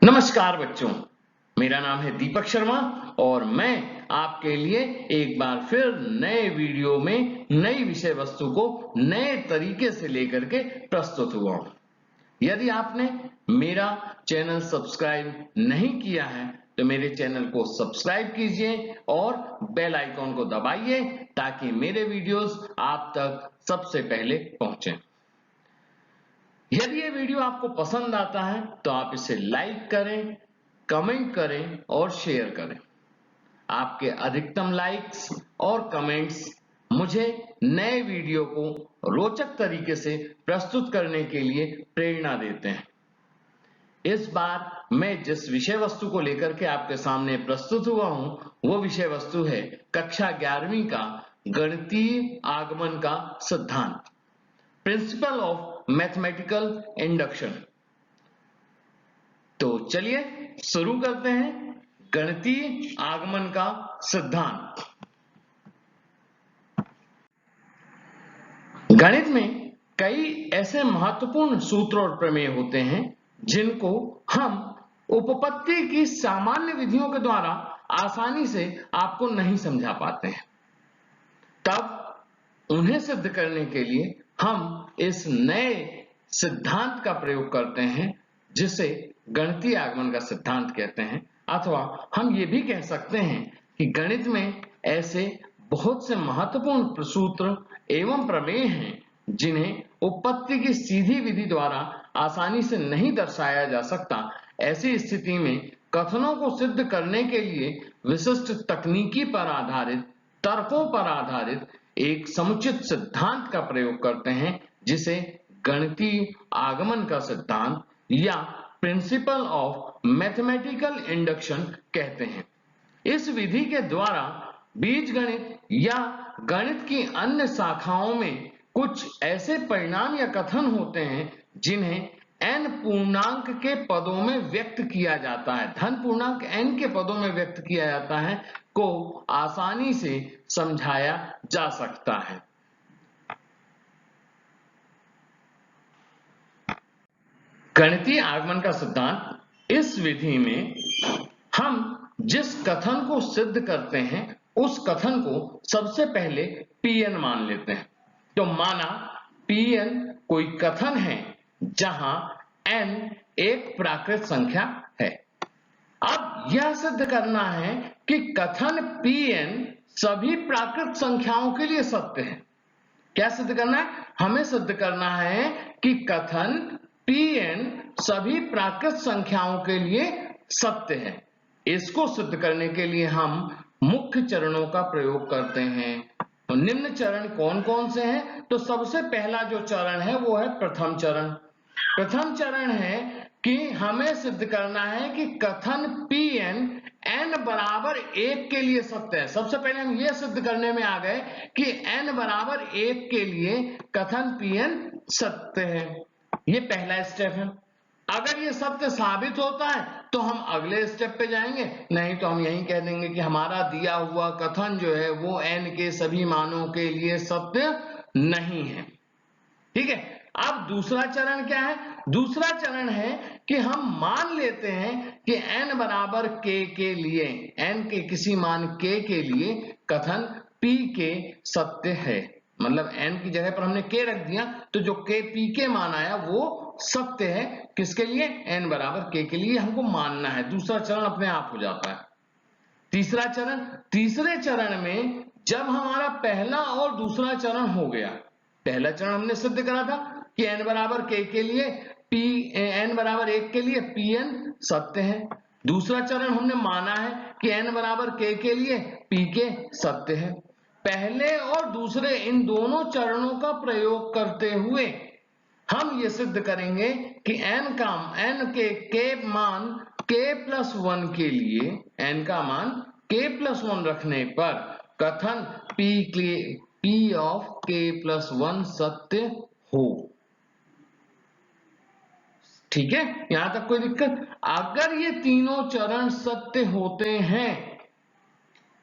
नमस्कार बच्चों, मेरा नाम है दीपक शर्मा और मैं आपके लिए एक बार फिर नए वीडियो में नई विषय वस्तु को नए तरीके से लेकर के प्रस्तुत हुआ हूं। यदि आपने मेरा चैनल सब्सक्राइब नहीं किया है तो मेरे चैनल को सब्सक्राइब कीजिए और बेल आइकॉन को दबाइए ताकि मेरे वीडियोस आप तक सबसे पहले पहुंचे। यदि ये वीडियो आपको पसंद आता है तो आप इसे लाइक करें, कमेंट करें और शेयर करें। आपके अधिकतम लाइक्स और कमेंट्स मुझे नए वीडियो को रोचक तरीके से प्रस्तुत करने के लिए प्रेरणा देते हैं। इस बार मैं जिस विषय वस्तु को लेकर के आपके सामने प्रस्तुत हुआ हूं वो विषय वस्तु है कक्षा 11वीं का गणितीय आगमन का सिद्धांत, प्रिंसिपल ऑफ मैथमेटिकल इंडक्शन। तो चलिए शुरू करते हैं गणितीय आगमन का सिद्धांत। गणित में कई ऐसे महत्वपूर्ण सूत्र और प्रमेय होते हैं जिनको हम उपपत्ति की सामान्य विधियों के द्वारा आसानी से आपको नहीं समझा पाते हैं। तब उन्हें सिद्ध करने के लिए हम इस नए सिद्धांत का प्रयोग करते हैं जिसे गणितीय आगमन का सिद्धांत कहते हैं, अथवा हम ये भी कह सकते हैं कि गणित में ऐसे बहुत से महत्वपूर्ण सूत्र एवं प्रमेय हैं जिन्हें उपपत्ति की सीधी विधि द्वारा आसानी से नहीं दर्शाया जा सकता। ऐसी स्थिति में कथनों को सिद्ध करने के लिए विशिष्ट तकनीकी पर आधारित, तर्कों पर आधारित एक समुचित सिद्धांत का प्रयोग करते हैं जिसे गणितीय आगमन का सिद्धांत या प्रिंसिपल ऑफ मैथमेटिकल इंडक्शन कहते हैं। इस विधि के द्वारा बीजगणित या गणित की अन्य शाखाओं में कुछ ऐसे परिणाम या कथन होते हैं जिन्हें n पूर्णांक के पदों में व्यक्त किया जाता है, धन पूर्णांक n के पदों में व्यक्त किया जाता है, को आसानी से समझाया जा सकता है। गणितीय आगमन का सिद्धांत, इस विधि में हम जिस कथन को सिद्ध करते हैं उस कथन को सबसे पहले Pn मान लेते हैं। तो माना Pn कोई कथन है जहां n एक प्राकृत संख्या है। अब यह सिद्ध करना है कि कथन Pn सभी प्राकृत संख्याओं के लिए सत्य है। क्या सिद्ध करना है? हमें सिद्ध करना है कि कथन Pn सभी प्राकृत संख्याओं के लिए सत्य है। इसको सिद्ध करने के लिए हम मुख्य चरणों का प्रयोग करते हैं। तो निम्न चरण कौन कौन से हैं? तो सबसे पहला जो चरण है वो है प्रथम चरण। प्रथम चरण है कि हमें सिद्ध करना है कि कथन Pn n बराबर 1 के लिए सत्य है। सबसे पहले हम यह सिद्ध करने में आ गए कि n बराबर 1 के लिए कथन Pn सत्य है। ये पहला स्टेप है। अगर ये सत्य साबित होता है तो हम अगले स्टेप पे जाएंगे, नहीं तो हम यही कह देंगे कि हमारा दिया हुआ कथन जो है वो n के सभी मानों के लिए सत्य नहीं है। ठीक है। अब दूसरा चरण क्या है? दूसरा चरण है कि हम मान लेते हैं कि n बराबर k के लिए, n के किसी मान k के लिए कथन p के सत्य है। मतलब n की जगह पर हमने k रख दिया तो जो k p के मान आया वो सत्य है। किसके लिए? n बराबर k के लिए हमको मानना है। दूसरा चरण अपने आप हो जाता है। तीसरा चरण, तीसरे चरण में जब हमारा पहला और दूसरा चरण हो गया, पहला चरण हमने सिद्ध करा था कि n बराबर k के लिए n बराबर 1 के लिए Pn सत्य है। दूसरा चरण हमने माना है कि n बराबर k के लिए Pk सत्य है। पहले और दूसरे इन दोनों चरणों का प्रयोग करते हुए हम ये सिद्ध करेंगे कि n के k मान k+1 के लिए, n का मान k+1 रखने पर कथन P ऑफ k+1 सत्य हो। ठीक है, यहां तक कोई दिक्कत? अगर ये तीनों चरण सत्य होते हैं,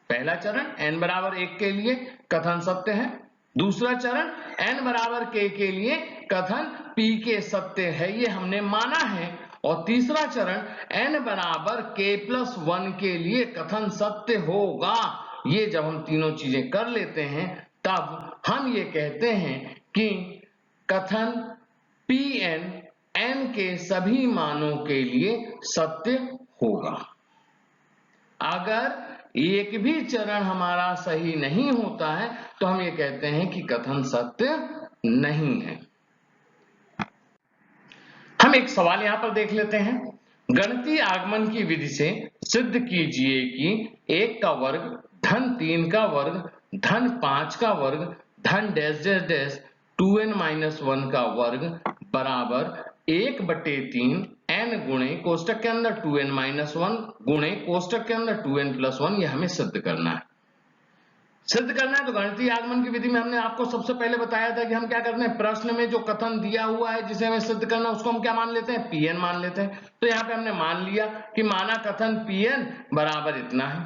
पहला चरण n बराबर 1 के लिए कथन सत्य है, दूसरा चरण n बराबर k के लिए कथन p के सत्य है, ये हमने माना है और तीसरा चरण n बराबर k+1 के लिए कथन सत्य होगा। ये जब हम तीनों चीजें कर लेते हैं तब हम ये कहते हैं कि कथन Pn n के सभी मानों के लिए सत्य होगा। अगर एक भी चरण हमारा सही नहीं होता है तो हम ये कहते हैं कि कथन सत्य नहीं है। हम एक सवाल यहां पर देख लेते हैं। गणितीय आगमन की विधि से सिद्ध कीजिए कि 1 का वर्ग धन 3 का वर्ग धन 5 का वर्ग धन डैश डैश डैश 2n-1 का वर्ग बराबर 1/3 n गुणे कोष्टक के अंदर 2n-1 गुणे कोष्टक के अंदर 2n+1। यह हमें सिद्ध करना है। सिद्ध करना है तो गणितीय आगमन की विधि में हमने आपको सबसे पहले बताया था कि हम क्या करते हैं, प्रश्न में जो कथन दिया हुआ है जिसे हमें सिद्ध करना है उसको हम क्या मान लेते हैं, Pn मान लेते हैं। तो यहाँ पे हमने मान लिया कि माना कथन Pn बराबर इतना है।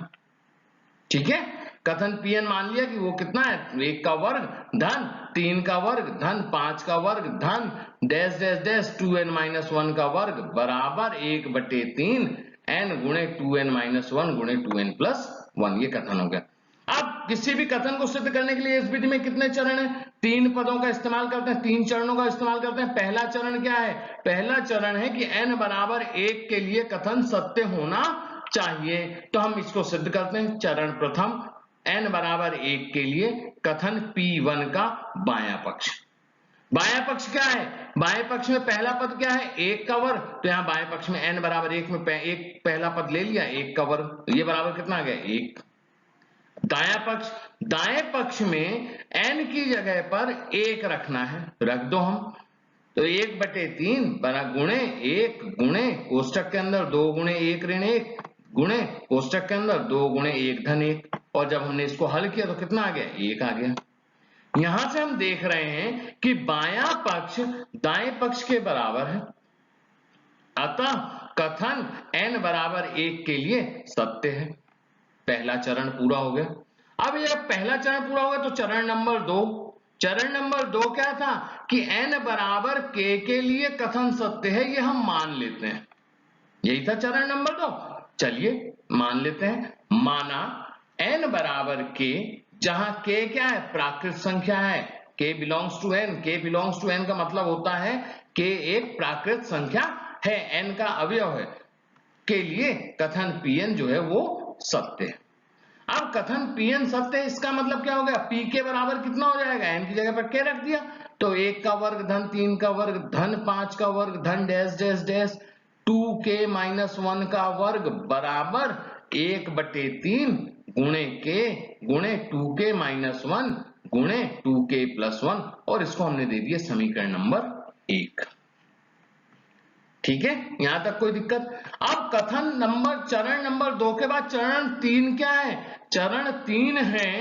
ठीक है, कथन Pn मान लिया कि वो कितना है, 1 का वर्ग धन 3 का वर्ग धन 5 का वर्ग धन डैश डैश डैश 2n-1 का वर्ग बराबर 1/3 n गुणे 2n-1 गुणे 2n+1। ये कथन हो गया। अब किसी भी कथन को सिद्ध करने के लिए इस विधि में कितने चरण हैं, 3 पदों का इस्तेमाल करते हैं, 3 चरणों का इस्तेमाल करते हैं। पहला चरण क्या है, पहला चरण है कि n बराबर 1 के लिए कथन सत्य होना चाहिए। तो हम इसको सिद्ध करते हैं। चरण प्रथम, n बराबर 1 के लिए कथन P1 का बायां पक्ष। बायां पक्ष क्या है, बाएं पक्ष में पहला पद क्या है, 1 का वर्ग। तो यहां बाएं पक्ष में n बराबर 1 में एक पहला पद ले लिया, 1 का वर्ग, ये बराबर कितना आ गया, 1। दायां पक्ष, दाएं पक्ष में n की जगह पर 1 रखना है, रख दो हम। तो 1/3 बरा गुणे 1 गुणे कोष्टक के अंदर 2 गुणे 1 ऋण 1 गुणे कोष्टक के अंदर 2 गुणे 1 धन 1। और जब हमने इसको हल किया तो कितना आ गया, 1 आ गया। यहां से हम देख रहे हैं कि बायां पक्ष दाएं पक्ष के बराबर है, अतः कथन n बराबर 1 के लिए सत्य है। पहला चरण पूरा हो गया। अब यह पहला चरण पूरा हो गया तो चरण नंबर 2, चरण नंबर 2 क्या था कि n बराबर k के लिए कथन सत्य है, ये हम मान लेते हैं। यही था चरण नंबर 2। चलिए मान लेते हैं। माना n बराबर k, जहां k क्या है, प्राकृत संख्या है, k belongs to n। k belongs to n का मतलब होता है k एक प्राकृत संख्या है, n का अवयव है, के लिए कथन Pn जो है वो सत्य है। अब कथन Pn सत्य है, इसका मतलब क्या हो गया, P के बराबर कितना हो जाएगा, n की जगह पर k रख दिया। तो 1 का वर्ग धन 3 का वर्ग धन 5 का वर्ग धन डैश डैश डैश 2k-1 का वर्ग बराबर 1/3 गुणे k गुणे 2k-1 गुणे 2k+1। और इसको हमने दे दिया समीकरण नंबर 1। ठीक है, यहां तक कोई दिक्कत। अब कथन नंबर, चरण नंबर 2 के बाद चरण 3 क्या है, चरण 3 है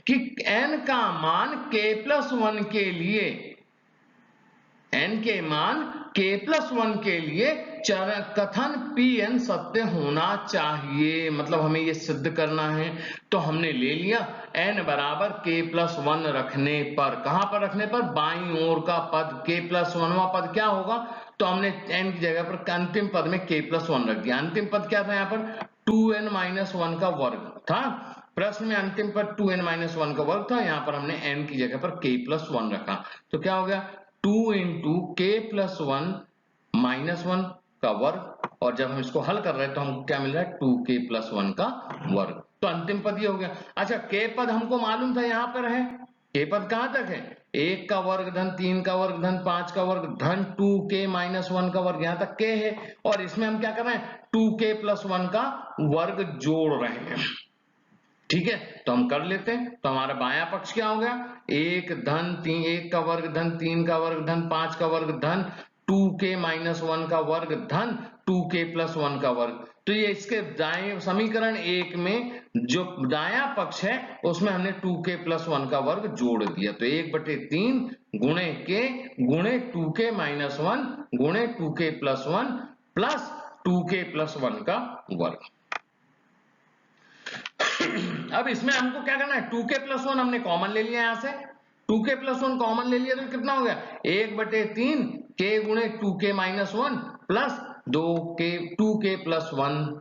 कि n का मान k+1 के लिए, n के मान k+1 के लिए चरण कथन Pn सत्य होना चाहिए। मतलब हमें ये सिद्ध करना है। तो हमने ले लिया n बराबर k+1 रखने पर, कहां पर रखने पर, बाईं ओर का पद k+1वां पद क्या होगा, तो हमने n की जगह पर अंतिम पद में k+1 रख दिया। अंतिम पद क्या था, यहाँ पर 2n-1 का वर्ग था। प्रश्न में अंतिम पद 2n-1 का वर्ग था, यहाँ पर हमने n की जगह पर k+1 रखा। तो क्या हो गया, 2 × k+1 -1 का वर्ग। और जब हम इसको हल कर रहे हैं तो हमको क्या मिल रहा है, 2k+1 का वर्ग। तो अंतिम पद ये हो गया। अच्छा, k पद हमको मालूम था, यहाँ पर है k पद कहां तक है, 1 का वर्ग धन 3 का वर्ग धन 5 का वर्ग धन 2k-1 का वर्ग, यहां तक k है। और इसमें हम क्या कर रहे हैं, 2k+1 का वर्ग जोड़ रहे हैं। ठीक है, तो हम कर लेते हैं। तो हमारा बायां पक्ष क्या हो गया, 1 धन 3, 1 का वर्ग धन 3 का वर्ग धन 5 का वर्ग धन 2k-1 का वर्ग धन 2k+1 का वर्ग। तो ये इसके दाएं समीकरण 1 में जो दायां पक्ष है उसमें हमने 2k+1 का वर्ग जोड़ दिया। तो 1/3 गुणे k गुणे 2k-1 गुणे 2k+1 प्लस 2k+1 का वर्ग। अब इसमें हमको क्या करना है, 2k+1 हमने कॉमन ले लिया, यहां से 2k+1 कॉमन ले लिया तो कितना हो गया, 1/3 k गुणे 2k-1 प्लस 2k प्लस 1।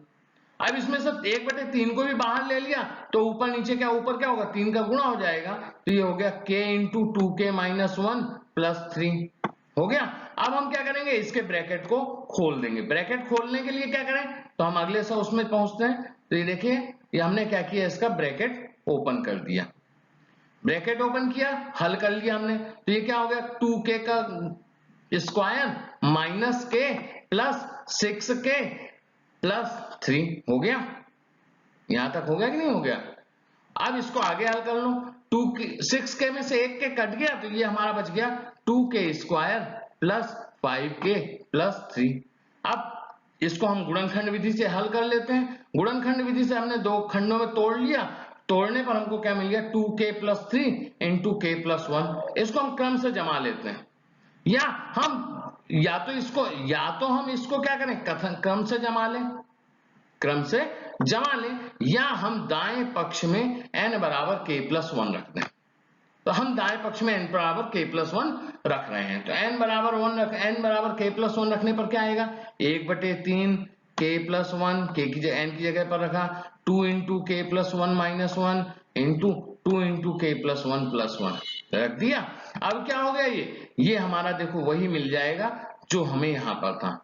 अब इसमें से 1/3 को भी बाहर ले लिया तो ऊपर नीचे क्या, ऊपर क्या होगा, 3 का गुणा हो जाएगा, तो ये हो गया k into 2k minus 1 plus 3 हो गया। अब हम क्या करेंगे, इसके ब्रैकेट को खोल देंगे। ब्रैकेट खोलने के लिए क्या करें, तो हम अगले से उसमें पहुंचते हैं। तो ये देखिए, ये हमने क्या किया, इसका ब्रैकेट ओपन कर दिया। ब्रैकेट ओपन किया, हल कर लिया हमने, तो ये क्या हो गया, 2k का स्क्वायर माइनस के प्लस 6k प्लस 3 हो गया। यहां तक हो गया कि नहीं हो गया। अब इसको आगे हल कर लो, 6k में से 1k कट गया तो ये हमारा बच गया 2k square plus 5k plus 3। अब इसको हम गुणनखंड विधि से हल कर लेते हैं। गुणनखंड विधि से हमने दो खंडों में तोड़ लिया, तोड़ने पर हमको क्या मिल गया, 2k plus 3 into k plus 1। इसको हम क्रम से जमा लेते हैं, या तो हम इसको क्या करें, कथन क्रम से जमा लें, क्रम से जमा लें, या हम दाएं पक्ष में n बराबर k प्लस 1 रख दें। तो हम दाएं पक्ष में n बराबर k प्लस 1 रख रहे हैं, तो n बराबर k प्लस 1 रखने पर क्या आएगा, 1/3 k प्लस 1, n की जगह पर रखा, 2 into k plus 1 minus 1 into 2 into k plus 1 plus 1 रख दिया। अब क्या हो गया, ये हमारा देखो वही मिल जाएगा जो हमें यहां पर था।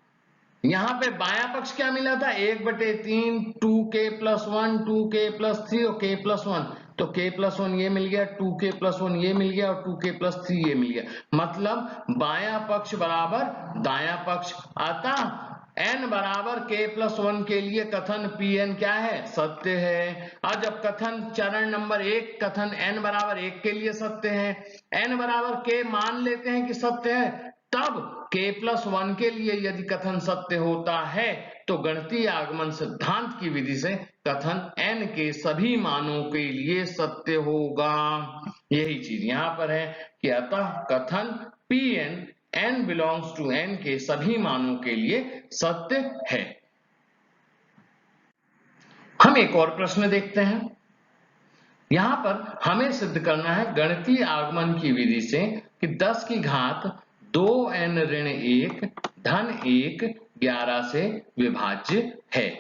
यहां पे बायां पक्ष क्या मिला था, 1/3 2k प्लस 1 2k प्लस 3 और k प्लस 1, तो k प्लस 1 ये मिल गया, 2k प्लस 1 ये मिल गया और 2k प्लस 3 ये मिल गया। मतलब बायां पक्ष बराबर दायां पक्ष, अतः n बराबर k प्लस 1 के लिए कथन Pn क्या है, सत्य है। और जब कथन चरण नंबर 1 कथन n बराबर 1 के लिए सत्य है, n बराबर k मान लेते हैं कि सत्य है, तब k प्लस 1 के लिए यदि कथन सत्य होता है तो गणितीय आगमन सिद्धांत की विधि से कथन n के सभी मानों के लिए सत्य होगा। यही चीज यहां पर है कि अतः कथन Pn n belongs to n के सभी मानों के लिए सत्य है। हम एक और प्रश्न देखते हैं। यहां पर हमें सिद्ध करना है गणितीय आगमन की विधि से कि 10 की घात 2n ऋण 1 धन 1 11 से विभाज्य है।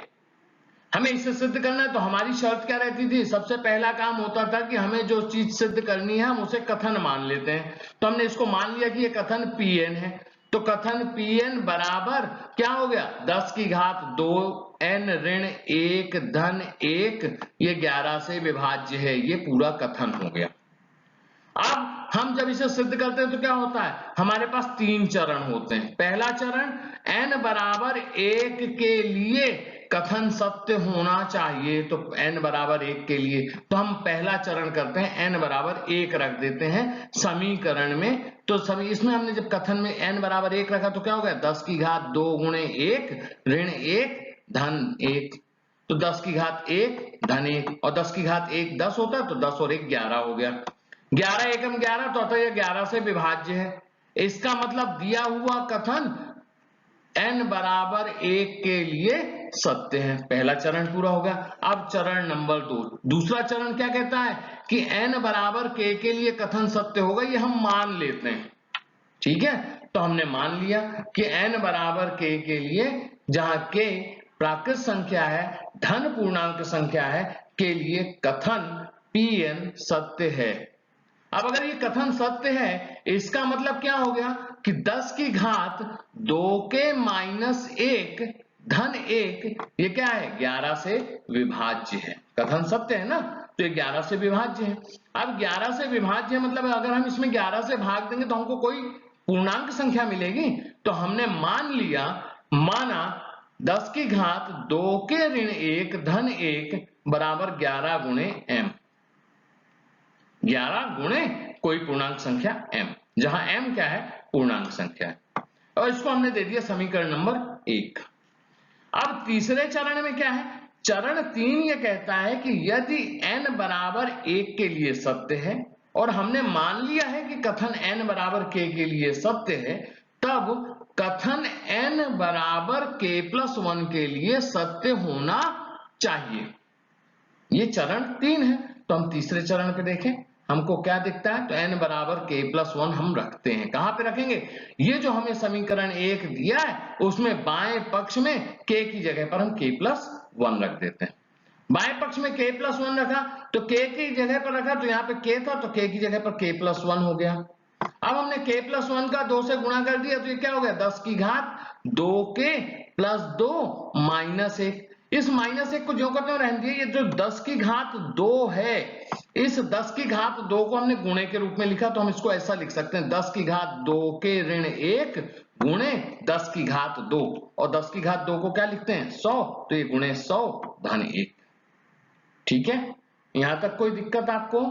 हमें इसे सिद्ध करना है, तो हमारी शर्त क्या रहती थी, सबसे पहला काम होता था कि हमें जो चीज सिद्ध करनी है हम उसे कथन मान लेते हैं। तो हमने इसको मान लिया कि ये कथन Pn है, तो कथन Pn बराबर क्या हो गया, 10 की घात 2n ऋण 1 धन 1 ये 11 से विभाज्य है, ये पूरा कथन हो गया। अब हम जब इसे सिद्ध करते हैं तो क्या होता है, हमारे पास 3 चरण होते हैं। पहला चरण n बराबर 1 के लिए कथन सत्य होना चाहिए, तो n बराबर 1 के लिए तो हम पहला चरण करते हैं, n बराबर 1 रख देते हैं समीकरण में। तो इसमें हमने जब कथन में n बराबर 1 रखा तो क्या हो गया, 10 की घात 2 गुणे 1 ऋण 1 धन 1, तो 10 की घात 1 धन 1 और 10 की घात 1 10 होता है, तो 10 और 1 11 हो गया, 11 एकम 11, तो अतः यह 11 से विभाज्य है। इसका मतलब दिया हुआ कथन n बराबर 1 के लिए सत्य है। पहला चरण पूरा हो गया। अब चरण नंबर 2, दूसरा चरण क्या कहता है कि n बराबर k के लिए कथन सत्य होगा, ये हम मान लेते हैं, ठीक है। तो हमने मान लिया कि n बराबर k के लिए, जहां k प्राकृत संख्या है, धन पूर्णांक संख्या है, के लिए कथन Pn सत्य है। अब अगर ये कथन सत्य है, इसका मतलब क्या हो गया कि 10 की घात 2k माइनस 1 धन 1 ये क्या है, 11 से विभाज्य है। कथन सत्य है ना, तो ये 11 से विभाज्य है। अब 11 से विभाज्य मतलब अगर हम इसमें 11 से भाग देंगे तो हमको कोई पूर्णांक संख्या मिलेगी। तो हमने माना 10 की घात 2k ऋण 1 धन 1 बराबर 11 गुणे m, 11 गुणे कोई पूर्णांक संख्या m, जहां m क्या है, पूर्णांक संख्या है, और इसको हमने दे दिया समीकरण नंबर 1। अब तीसरे चरण में क्या है, चरण 3 ये कहता है कि यदि n बराबर 1 के लिए सत्य है और हमने मान लिया है कि कथन n बराबर k के लिए सत्य है, तब कथन n बराबर k प्लस 1 के लिए सत्य होना चाहिए। ये चरण 3 है। तो हम तीसरे चरण पे देखें, हमको क्या दिखता है, तो n बराबर k प्लस 1 हम रखते हैं। कहां पे रखेंगे, ये जो हमें समीकरण 1 दिया है उसमें बाएं पक्ष में k की जगह पर हम k प्लस 1 रख देते हैं। बाएं पक्ष में k प्लस 1 रखा तो k की जगह पर रखा, तो यहाँ पे k था तो k की जगह पर k प्लस 1 हो गया। अब हमने k प्लस 1 का 2 से गुणा कर दिया तो ये क्या हो गया, 10 की घात 2k प्लस 2 माइनस 1। इस माइनस 1 को जो करते हो रहने दिए, ये जो 10 की घात 2 है, इस 10 की घात 2 को हमने गुणे के रूप में लिखा तो हम इसको ऐसा लिख सकते हैं 10 की घात 2 के ऋण 1 गुणे 10 की घात 2, और 10 की घात 2 को क्या लिखते हैं 100, तो ये गुणे 100 धन 1। ठीक है, यहां तक कोई दिक्कत आपको,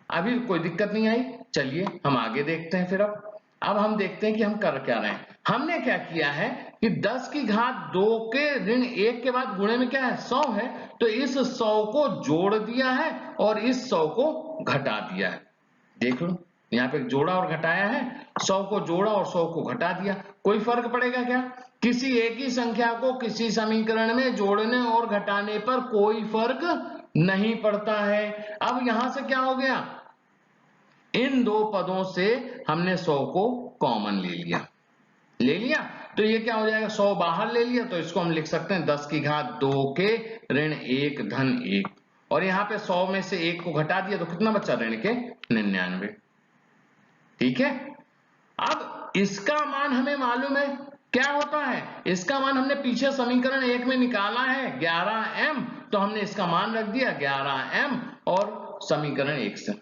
अभी कोई दिक्कत नहीं आई। चलिए हम आगे देखते हैं। फिर अब हम देखते हैं कि हम कर क्या रहे हैं। हमने क्या किया है कि 10 की घात 2 के ऋण 1 के बाद गुणे में क्या है 100 है, तो इस 100 को जोड़ दिया है और इस 100 को घटा दिया है। देख लो यहाँ पे जोड़ा और घटाया है, 100 को जोड़ा और 100 को घटा दिया। कोई फर्क पड़ेगा क्या, किसी एक ही संख्या को किसी समीकरण में जोड़ने और घटाने पर कोई फर्क नहीं पड़ता है। अब यहां से क्या हो गया, इन दो पदों से हमने 100 को कॉमन ले लिया तो ये क्या हो जाएगा, 100 बाहर ले लिया तो इसको हम लिख सकते हैं 10 की घात 2 के ऋण 1 धन 1, और यहाँ पे 100 में से 1 को घटा दिया तो कितना बचा, ऋण के 99। ठीक है, अब इसका मान हमें मालूम है क्या होता है, इसका मान हमने पीछे समीकरण 1 में निकाला है 11m, तो हमने इसका मान रख दिया 11m और समीकरण 1 से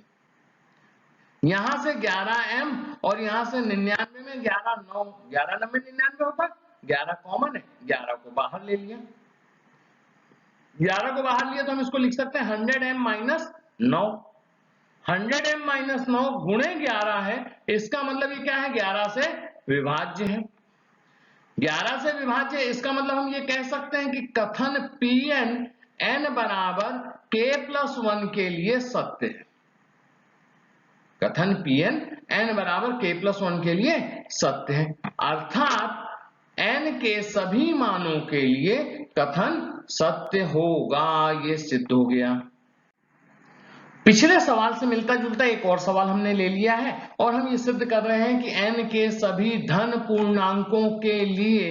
यहां से 11m और यहां से 99 में 11 9 11 9 99 होता, 11 कॉमन है, 11 को बाहर ले लिया, 11 को बाहर लिया तो हम इसको लिख सकते हैं 100m माइनस 9। 100m माइनस 9 गुणे 11 है, इसका मतलब ये क्या है 11 से विभाज्य है। 11 से विभाज्य, इसका मतलब हम ये कह सकते हैं कि कथन Pn n बराबर k प्लस 1 के लिए सत्य है। कथन Pn n बराबर k प्लस 1 के लिए सत्य है, अर्थात n के सभी मानों के लिए कथन सत्य होगा, ये सिद्ध हो गया। पिछले सवाल से मिलता जुलता एक और सवाल हमने ले लिया है और हम ये सिद्ध कर रहे हैं कि n के सभी धन पूर्णांकों के लिए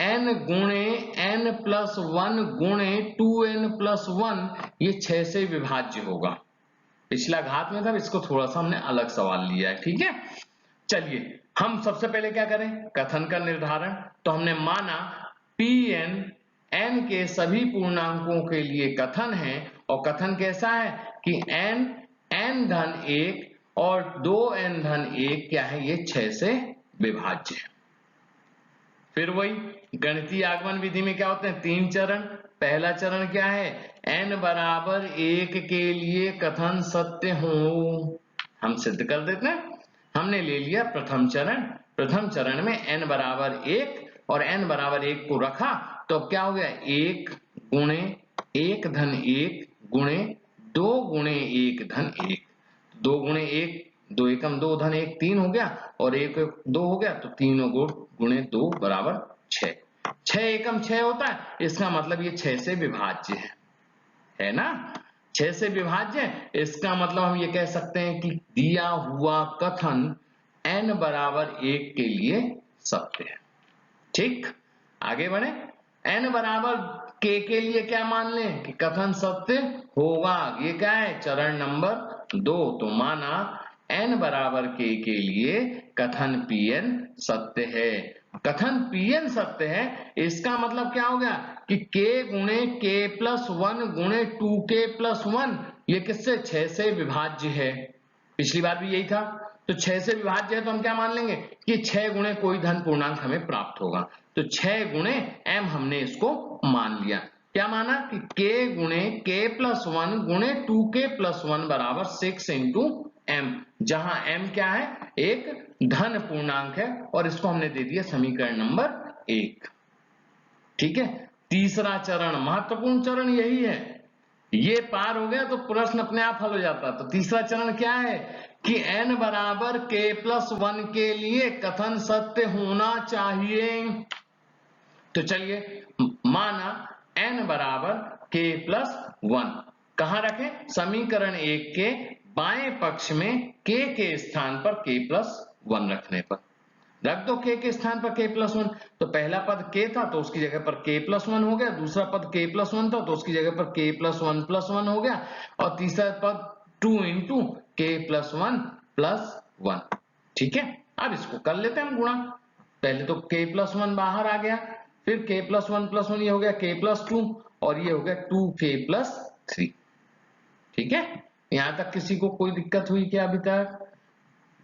n गुणे n प्लस 1 गुणे 2n प्लस 1 ये 6 से विभाज्य होगा। पिछला घात में था, इसको थोड़ा सा हमने अलग सवाल लिया है। ठीक है, चलिए हम सबसे पहले क्या करें, कथन का निर्धारण। तो हमने माना Pn n के सभी पूर्णांकों के लिए कथन है, और कथन कैसा है कि n धन 1 और 2n धन 1 क्या है, ये 6 से विभाज्य है। फिर वही गणितीय आगमन विधि में क्या होते हैं, 3 चरण। पहला चरण क्या है, n बराबर 1 के लिए कथन सत्य हो, हम सिद्ध कर देते हैं। हमने ले लिया प्रथम चरण। प्रथम चरण में n बराबर 1 और n बराबर 1 को रखा तो अब क्या हो गया, 1 गुणे 1 धन 1 गुणे 2 गुणे 1 धन 1, 2 गुणे 1 2 एकम 2 धन 1 3 हो गया, और 1 2 हो गया, तो 3 गुणे 2 बराबर 6, 6 एकम 6 होता है, इसका मतलब ये 6 से विभाज्य है ना, 6 से विभाज्य है। इसका मतलब हम ये कह सकते हैं कि दिया हुआ कथन n बराबर 1 के लिए सत्य है। ठीक, आगे बढ़े। n बराबर k के लिए क्या मान लें कि कथन सत्य होगा, ये क्या है चरण नंबर 2। तो माना n बराबर k के लिए कथन Pn सत्य है। कथन Pn सत्य है, इसका मतलब क्या हो गया कि k गुणे k प्लस 1 गुणे 2k प्लस 1 ये किससे, 6 से विभाज्य है। पिछली बार भी यही था, तो 6 से विभाज्य है तो हम क्या मान लेंगे कि 6 गुणे कोई धन पूर्णांक हमें प्राप्त होगा, तो 6 गुणे m हमने इसको मान लिया। क्या माना कि k गुणे k प्लस 1 गुणे 2k प्लस 1 बराबर 6 इंटू m, जहां m क्या है, एक धन पूर्णांक है, और इसको हमने दे दिया समीकरण नंबर 1। ठीक है, तीसरा चरण महत्वपूर्ण चरण यही है, ये पार हो गया तो प्रश्न अपने आप हल हो जाता। तो तीसरा चरण क्या है कि n बराबर k प्लस 1 के लिए कथन सत्य होना चाहिए। तो चलिए माना n बराबर k प्लस 1 कहां रखें, समीकरण 1 के बाएं पक्ष में के स्थान पर k+1 रखने पर। रख दो के स्थान पर k+1, तो पहला पद k था तो उसकी जगह पर k+1 हो गया, दूसरा पद k+1 था तो उसकी जगह पर k+1+1 हो गया, और तीसरा पद 2 into k+1+1। ठीक है, अब इसको कर लेते हैं हम गुणा। पहले तो k+1 बाहर आ गया, फिर k+1+1 ये हो गया k+2, और ये हो गया 2k+3। ठीक है, यहां तक किसी को कोई दिक्कत हुई क्या अभी तक?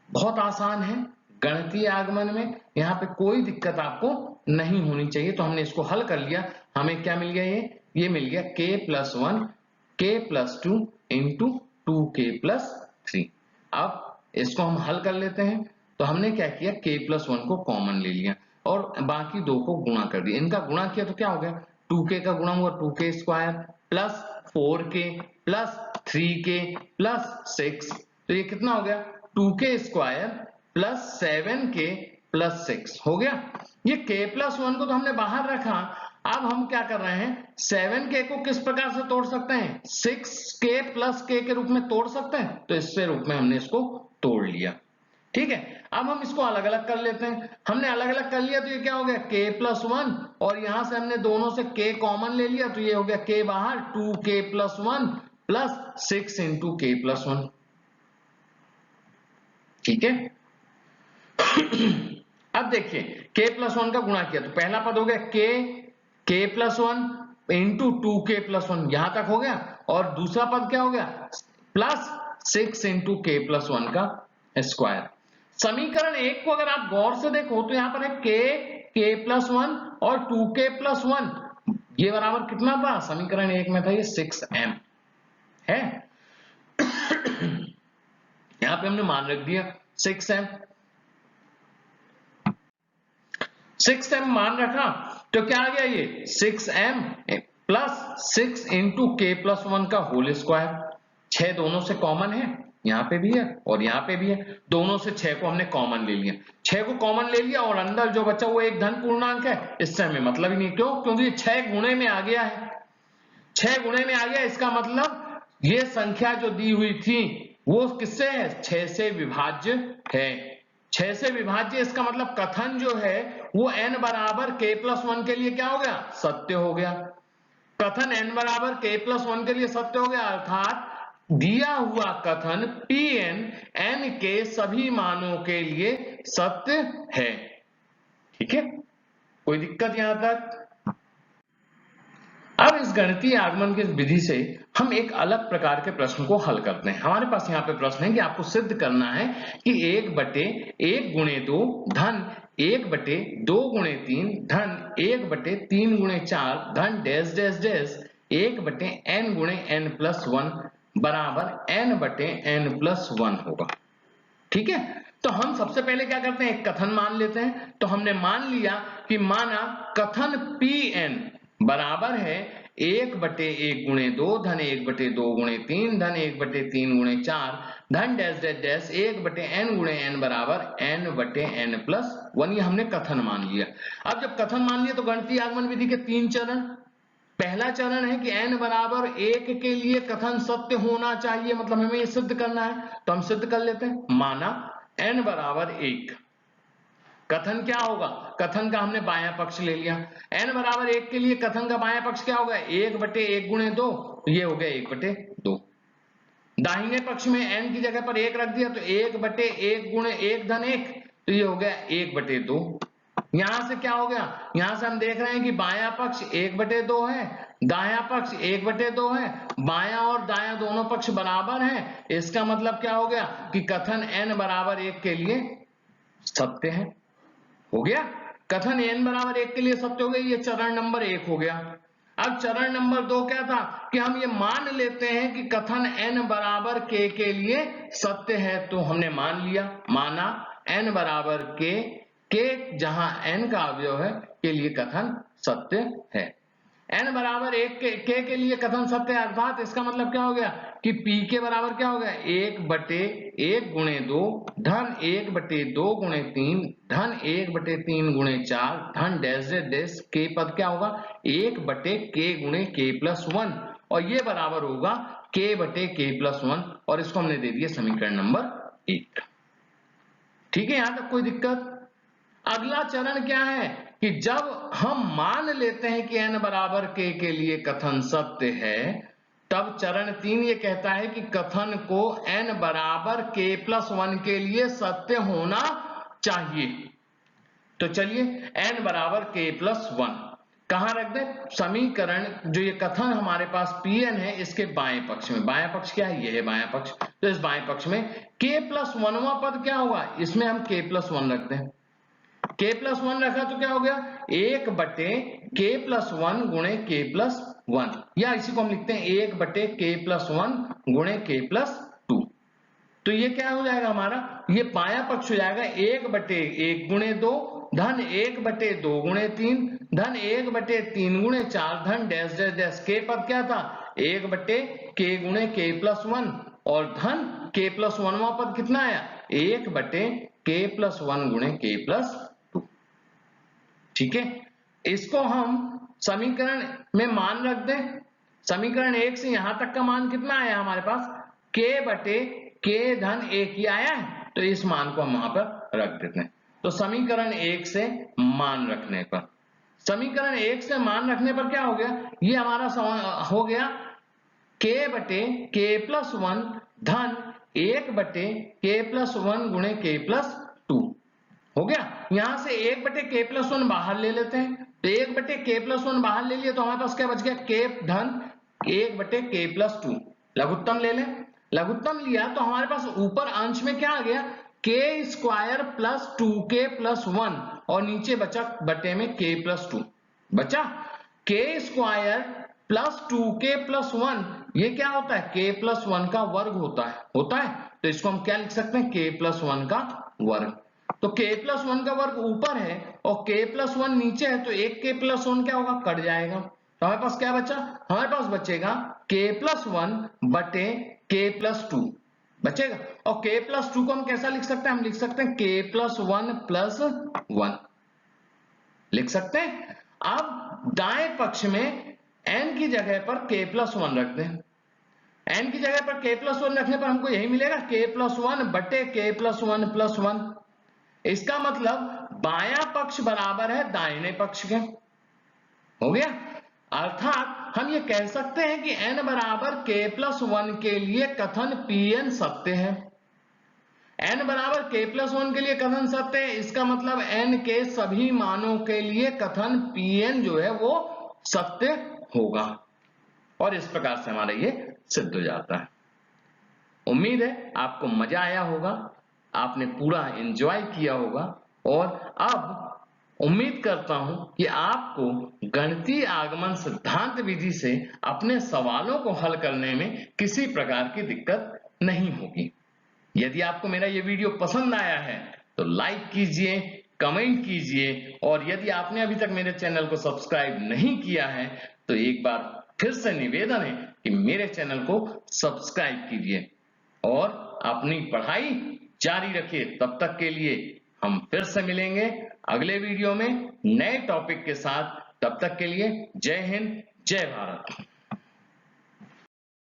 बहुत आसान है, गणितीय आगमन में यहाँ पे कोई दिक्कत आपको नहीं होनी चाहिए। तो हमने इसको हल कर लिया, हमें क्या मिल गया? ये मिल गया k+1 k+2 इंटू 2k+3। अब इसको हम हल कर लेते हैं। तो हमने क्या किया, k+1 को कॉमन ले लिया और बाकी दो को गुणा कर दिया। इनका गुणा किया तो क्या हो गया, 2k का गुणा हुआ 2k square plus 4k plus 3k plus 6, तो ये कितना हो गया, 2k square plus 7k plus 6 हो गया। ये k+1 को तो हमने बाहर रखा, अब हम क्या कर रहे हैं, 7k को किस प्रकार से तोड़ सकते हैं, 6k प्लस k के रूप में तोड़ सकते हैं, तो इससे रूप में हमने इसको तोड़ लिया। ठीक है, अब हम इसको अलग अलग कर लेते हैं। हमने अलग अलग कर लिया तो ये क्या हो गया, k+1, और यहां से हमने दोनों से k कॉमन ले लिया तो ये हो गया k बाहर 2k+1 प्लस 6 इंटू k+1। ठीक है, अब देखिए k+1 का गुणा किया तो पहला पद हो गया k+1 इंटू 2k+1, यहां तक हो गया, और दूसरा पद क्या हो गया, प्लस 6 इंटू k+1 का स्क्वायर। समीकरण 1 को अगर आप गौर से देखो तो यहां पर है k+1 और 2k+1, ये बराबर कितना था, समीकरण 1 में था ये 6m है। यहां पे हमने मान रख दिया 6m मान रखा तो क्या आ गया, ये 6m प्लस 6 इंटू k+1 का होल स्क्वायर। 6 दोनों से कॉमन है, यहां पे भी है और यहां पे भी है, दोनों से 6 को हमने कॉमन ले लिया, 6 को कॉमन ले लिया और अंदर जो बचा वो एक धन पूर्णांक है, इससे हमें मतलब ही नहीं। क्यों? क्योंकि 6 गुणे में आ गया है, 6 गुणे में आ गया, इसका मतलब ये संख्या जो दी हुई थी वो किससे है, 6 से विभाज्य है। 6 से विभाज्य, इसका मतलब कथन जो है वो n बराबर k+1 के लिए क्या हो गया, सत्य हो गया। कथन n बराबर k+1 के लिए सत्य हो गया, अर्थात दिया हुआ कथन Pn n के सभी मानों के लिए सत्य है। ठीक है, कोई दिक्कत यहां तक? अब इस गणितीय आगमन की विधि से हम एक अलग प्रकार के प्रश्न को हल करते हैं। हमारे पास यहाँ पे प्रश्न है कि आपको सिद्ध करना है कि 1/1 गुणे 2 धन 1/2 गुणे 3 धन 1/3 गुणे 4 धन डैश डैश डैश 1/n गुणे n+1 बराबर n/n+1 होगा। ठीक है, तो हम सबसे पहले क्या करते हैं, एक कथन मान लेते हैं। तो हमने मान लिया कि माना कथन Pn बराबर है 1/1 गुणे 2 धन 1/2 गुणे 3 धन 1/3 गुणे 4 धन डैश डैश डैश 1/n गुणे n बराबर n/n+1, ये हमने कथन मान लिया। अब जब कथन मान लिया तो गणितीय आगमन विधि के 3 चरण। पहला चरण है कि n बराबर 1 के लिए कथन सत्य होना चाहिए, मतलब हमें ये सिद्ध करना है, तो हम सिद्ध कर लेते हैं। माना n बराबर 1, कथन क्या होगा, कथन का हमने बायां पक्ष ले लिया। n बराबर 1 के लिए कथन का बायां पक्ष क्या होगा, 1/1 गुणे 2, ये हो गया 1/2। दाहिने पक्ष में n की जगह पर 1 रख दिया तो 1/1 गुणे 1 धन 1, तो ये हो गया 1/2। यहां से क्या हो गया, यहां से हम देख रहे हैं कि बायां पक्ष 1/2 है, दायां पक्ष 1/2 है, बायां और दायां दोनों पक्ष बराबर हैं। इसका मतलब क्या हो गया कि कथन n बराबर 1 के लिए सत्य है। हो गया, कथन n बराबर 1 के लिए सत्य हो गया, ये चरण नंबर 1 हो गया। अब चरण नंबर 2 क्या था कि हम ये मान लेते हैं कि कथन n बराबर k के लिए सत्य है, तो हमने मान लिया, माना n बराबर k जहां n का अवयव है के लिए कथन सत्य है। n बराबर 1 के लिए कथन सत्य है, अर्थात इसका मतलब क्या हो गया कि p के बराबर क्या हो गया, 1/1 गुणे 2 धन 1/2 गुणे 3 धन 1/3 गुणे 4 धन डैश डैश k पद क्या होगा, 1/k गुणे k+1, और ये बराबर होगा k बटे k प्लस 1 और इसको हमने दे दिया समीकरण नंबर 1। ठीक है, यहां तक कोई दिक्कत? अगला चरण क्या है कि जब हम मान लेते हैं कि n बराबर k के लिए कथन सत्य है, तब चरण 3 ये कहता है कि कथन को n बराबर k प्लस 1 के लिए सत्य होना चाहिए। तो चलिए n बराबर k प्लस 1 कहां रख दें? समीकरण जो ये कथन हमारे पास Pn है इसके बाएं पक्ष में। बाएं पक्ष क्या है? ये है बाएं पक्ष। तो इस बाएं पक्ष में k प्लस 1वां पद क्या होगा? इसमें हम k प्लस 1 रख दें। k प्लस 1 रखा तो क्या हो गया? 1 बटे k प्लस 1 गुणे k प्लस 1, या इसी को हम लिखते हैं 1 बटे k प्लस 1 गुणे k प्लस 2। तो ये क्या हो जाएगा हमारा? ये बायां पक्ष हो जाएगा 1 बटे 1 गुणे 2 धन 1 बटे 2 गुणे 3 धन 1 बटे 3 गुणे 4 धन डैश डैश डैश। k पद क्या था? 1 बटे k गुणे k प्लस 1 और धन k प्लस 1वां पद कितना आया? 1 बटे k प्लस 1 गुणे k प्लस 2। ठीक है, इसको हम समीकरण में मान रख दें। समीकरण 1 से यहां तक का मान कितना आया हमारे पास? k बटे k धन 1 ही आया है, तो इस मान को हम वहां पर रख देते हैं। तो समीकरण 1 से मान रखने पर, समीकरण 1 से मान रखने पर क्या हो गया? ये हमारा हो गया k बटे k प्लस 1 धन 1 बटे k प्लस 1 गुणे k प्लस 2 हो गया। यहां से 1 बटे k प्लस 1 बाहर ले लेते हैं, तो 1 बटे k प्लस 1 बाहर ले लिया तो हमारे पास क्या बच गया? k धन 1 बटे k प्लस 2। लघुत्तम ले लें, लघुत्तम लिया तो हमारे पास ऊपर अंश में क्या आ गया? k square plus 2k plus 1 और नीचे बचा बटे में k प्लस 2 बचा। k square plus 2k plus 1 ये क्या होता है? k प्लस 1 का वर्ग होता है। तो इसको हम क्या लिख सकते हैं? k प्लस 1 का वर्ग। तो k प्लस 1 का वर्ग ऊपर है और k प्लस 1 नीचे है, तो एक k प्लस 1 क्या होगा? कट जाएगा। तो हमारे पास क्या बचा? हमारे पास बचेगा k प्लस 1 बटे k प्लस 2 बचेगा। और k प्लस 2 को हम कैसा लिख सकते हैं? हम लिख सकते हैं k प्लस 1 प्लस 1 लिख सकते हैं। अब दाएं पक्ष में n की जगह पर k प्लस 1 रख दें। n की जगह पर k प्लस 1 रखने पर हमको यही मिलेगा, k प्लस 1 बटे k प्लस 1 प्लस 1। इसका मतलब बायां पक्ष बराबर है दाहिने पक्ष के। हो गया। अर्थात हम ये कह सकते हैं कि n बराबर k प्लस 1 के लिए कथन Pn सत्य है। n बराबर k प्लस 1 के लिए कथन सत्य है, इसका मतलब n के सभी मानों के लिए कथन Pn जो है वो सत्य होगा। और इस प्रकार से हमारा ये सिद्ध हो जाता है। उम्मीद है आपको मजा आया होगा, आपने पूरा एंजॉय किया होगा और अब उम्मीद करता हूं कि आपको गणितीय आगमन सिद्धांत विधि से अपने सवालों को हल करने में किसी प्रकार की दिक्कत नहीं होगी। यदि आपको मेरा ये वीडियो पसंद आया है तो लाइक कीजिए, कमेंट कीजिए और यदि आपने अभी तक मेरे चैनल को सब्सक्राइब नहीं किया है तो एक बार फिर से निवेदन है कि मेरे चैनल को सब्सक्राइब कीजिए और अपनी पढ़ाई जारी रखिए। तब तक के लिए हम फिर से मिलेंगे अगले वीडियो में नए टॉपिक के साथ। तब तक के लिए जय हिंद, जय भारत।